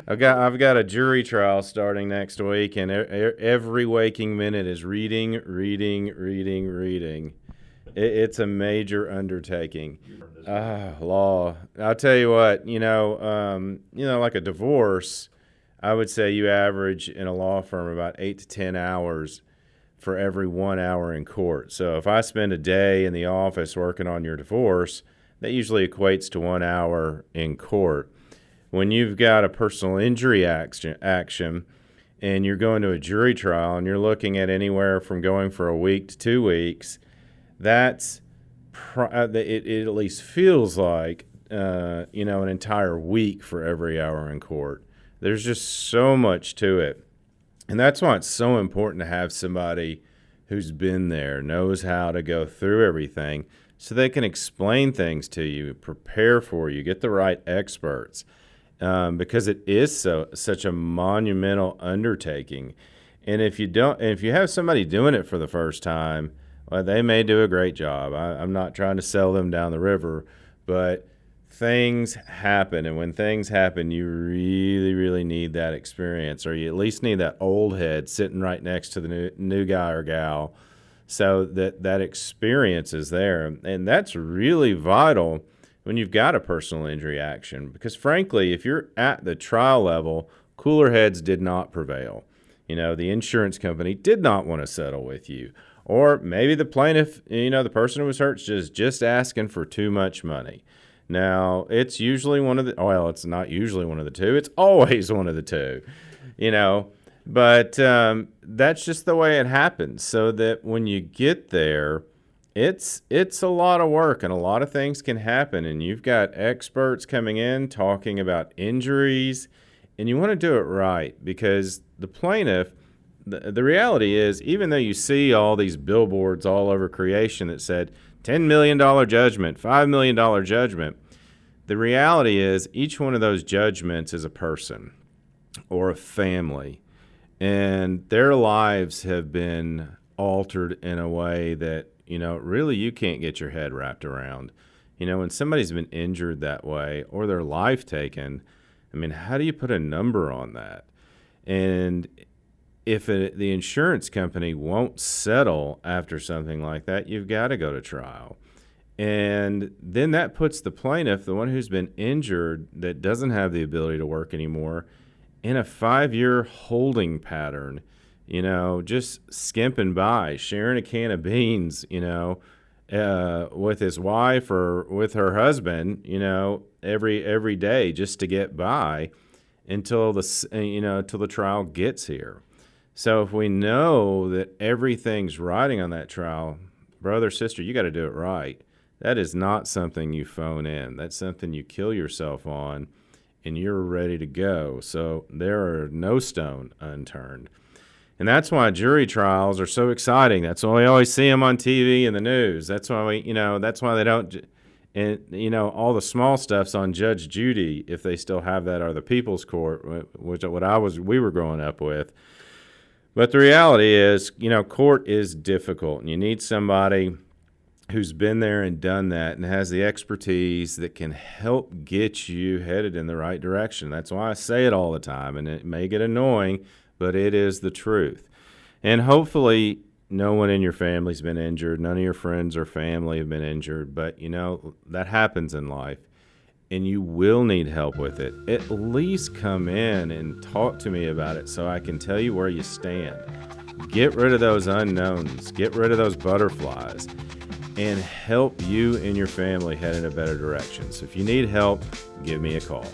I've got a jury trial starting next week, and every waking minute is reading, reading, reading, reading. It's a major undertaking. Law. I'll tell you what. Like a divorce, I would say you average in a law firm about 8 to 10 hours for every 1 hour in court. So if I spend a day in the office working on your divorce, that usually equates to 1 hour in court. When you've got a personal injury action and you're going to a jury trial and you're looking at anywhere from going for a week to 2 weeks, it at least feels like an entire week for every hour in court. There's just so much to it. And that's why it's so important to have somebody who's been there, knows how to go through everything, so they can explain things to you, prepare for you, get the right experts, because it is such a monumental undertaking. And if you have somebody doing it for the first time, well, they may do a great job. I'm not trying to sell them down the river, but things happen, and when things happen, you really, really need that experience, or you at least need that old head sitting right next to the new guy or gal, so that experience is there. And that's really vital when you've got a personal injury action, because frankly, if you're at the trial level, cooler heads did not prevail. The insurance company did not want to settle with you, or maybe the plaintiff, the person who was hurt, is just asking for too much money. Now, it's usually it's not usually one of the two. It's always one of the two, But that's just the way it happens. So that when you get there, it's a lot of work, and a lot of things can happen. And you've got experts coming in talking about injuries, and you want to do it right, because the plaintiff, the reality is, even though you see all these billboards all over creation that said $10 million judgment, $5 million judgment, the reality is each one of those judgments is a person or a family, and their lives have been altered in a way that, really you can't get your head wrapped around. When somebody's been injured that way or their life taken, how do you put a number on that? And if the insurance company won't settle after something like that, you've got to go to trial. And then that puts the plaintiff, the one who's been injured, that doesn't have the ability to work anymore, in a 5-year holding pattern, just skimping by, sharing a can of beans, with his wife or with her husband, every day just to get by until the trial gets here. So if we know that everything's riding on that trial, brother, sister, you got to do it right. That is not something you phone in. That's something you kill yourself on, and you're ready to go. So there are no stone unturned. And that's why jury trials are so exciting. That's why we always see them on TV and the news. That's why that's why they don't, and all the small stuff's on Judge Judy, if they still have that, or the People's Court, which we were growing up with. But the reality is, court is difficult, and you need somebody who's been there and done that and has the expertise that can help get you headed in the right direction. That's why I say it all the time, and it may get annoying, but it is the truth. And hopefully no one in your family's been injured. None of your friends or family have been injured, but that happens in life, and you will need help with it. At least come in and talk to me about it so I can tell you where you stand. Get rid of those unknowns. Get rid of those butterflies, and help you and your family head in a better direction. So if you need help, give me a call.